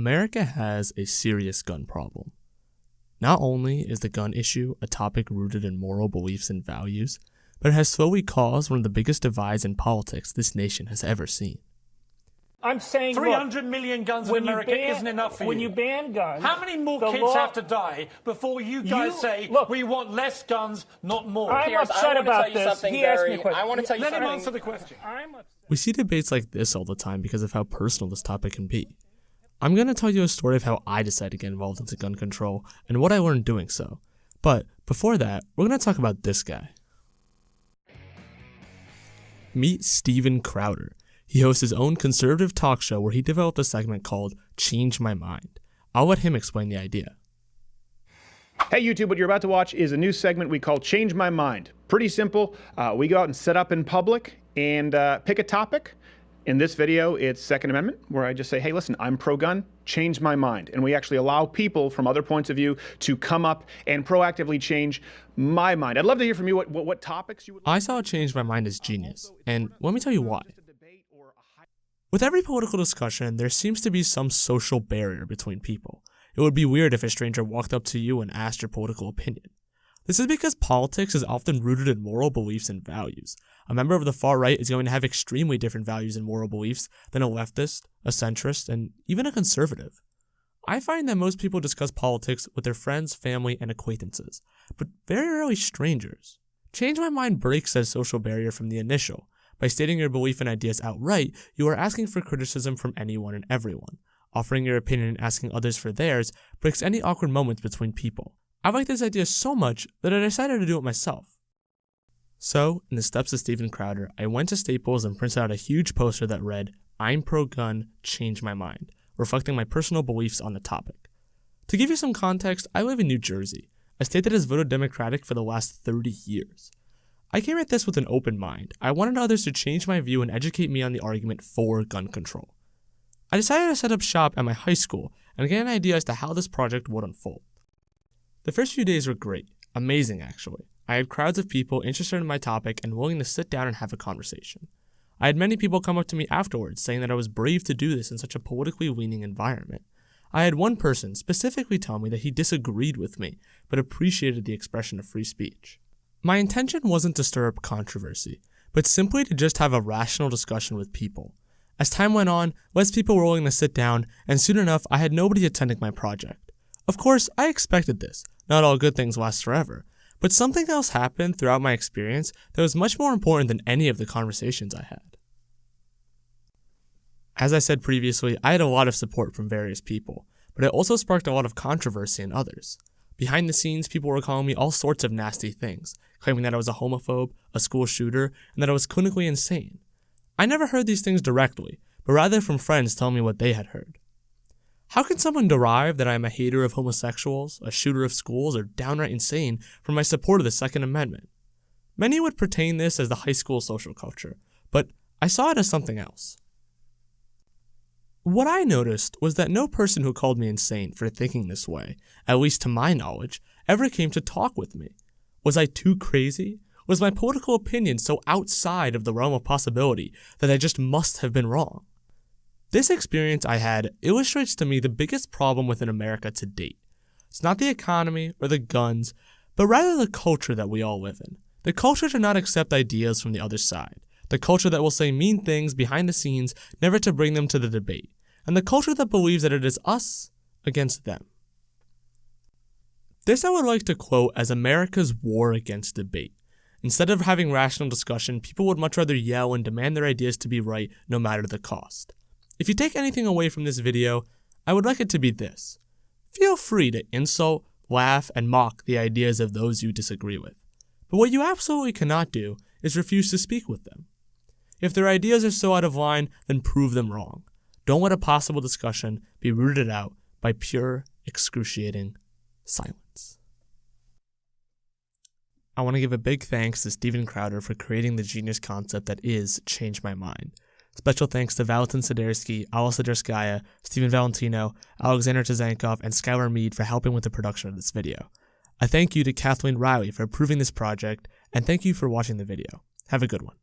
America has a serious gun problem. Not only is the gun issue a topic rooted in moral beliefs and values, but it has slowly caused one of the biggest divides in politics this nation has ever seen. I'm saying 300 million guns in America isn't enough for you. When you ban guns... How many more kids have to die before you guys say, we want less guns, not more? I'm upset about this. He asked me a question. I want to tell you something. Let him answer the question. We see debates like this all the time because of how personal this topic can be. I'm going to tell you a story of how I decided to get involved into gun control and what I learned doing so. But before that, we're going to talk about this guy. Meet Steven Crowder. He hosts his own conservative talk show where he developed a segment called Change My Mind. I'll let him explain the idea. Hey YouTube, what you're about to watch is a new segment we call Change My Mind. Pretty simple. We go out and set up in public and pick a topic. In this video, it's Second Amendment, where I just say, hey, listen, I'm pro-gun, change my mind. And we actually allow people from other points of view to come up and proactively change my mind. I'd love to hear from you what topics you would like. I saw Change My Mind as genius, and let me tell you why. With every political discussion, there seems to be some social barrier between people. It would be weird if a stranger walked up to you and asked your political opinion. This is because politics is often rooted in moral beliefs and values. A member of the far right is going to have extremely different values and moral beliefs than a leftist, a centrist, and even a conservative. I find that most people discuss politics with their friends, family, and acquaintances, but very rarely strangers. Change My Mind breaks that social barrier from the initial. By stating your belief and ideas outright, you are asking for criticism from anyone and everyone. Offering your opinion and asking others for theirs breaks any awkward moments between people. I like this idea so much that I decided to do it myself. So, in the steps of Steven Crowder, I went to Staples and printed out a huge poster that read, "I'm pro-gun, change my mind," reflecting my personal beliefs on the topic. To give you some context, I live in New Jersey, a state that has voted Democratic for the last 30 years. I came at this with an open mind. I wanted others to change my view and educate me on the argument for gun control. I decided to set up shop at my high school and get an idea as to how this project would unfold. The first few days were great, amazing actually. I had crowds of people interested in my topic and willing to sit down and have a conversation. I had many people come up to me afterwards saying that I was brave to do this in such a politically leaning environment. I had one person specifically tell me that he disagreed with me, but appreciated the expression of free speech. My intention wasn't to stir up controversy, but simply to just have a rational discussion with people. As time went on, less people were willing to sit down, and soon enough I had nobody attending my project. Of course, I expected this. Not all good things last forever. But something else happened throughout my experience that was much more important than any of the conversations I had. As I said previously, I had a lot of support from various people, but it also sparked a lot of controversy in others. Behind the scenes, people were calling me all sorts of nasty things, claiming that I was a homophobe, a school shooter, and that I was clinically insane. I never heard these things directly, but rather from friends telling me what they had heard. How can someone derive that I am a hater of homosexuals, a shooter of schools, or downright insane from my support of the Second Amendment? Many would pertain this as the high school social culture, but I saw it as something else. What I noticed was that no person who called me insane for thinking this way, at least to my knowledge, ever came to talk with me. Was I too crazy? Was my political opinion so outside of the realm of possibility that I just must have been wrong? This experience I had illustrates to me the biggest problem within America to date. It's not the economy or the guns, but rather the culture that we all live in. The culture to not accept ideas from the other side. The culture that will say mean things behind the scenes, never to bring them to the debate. And the culture that believes that it is us against them. This I would like to quote as America's war against debate. Instead of having rational discussion, people would much rather yell and demand their ideas to be right no matter the cost. If you take anything away from this video, I would like it to be this. Feel free to insult, laugh, and mock the ideas of those you disagree with. But what you absolutely cannot do is refuse to speak with them. If their ideas are so out of line, then prove them wrong. Don't let a possible discussion be rooted out by pure, excruciating silence. I want to give a big thanks to Steven Crowder for creating the genius concept that is Change My Mind. Special thanks to Valentin Siderskiy, Alla Siderskaya, Steven Valentino, Alexander Tzankov, and Skyler Meade for helping with the production of this video. I thank you to Cathleen Reilly for approving this project, and thank you for watching the video. Have a good one.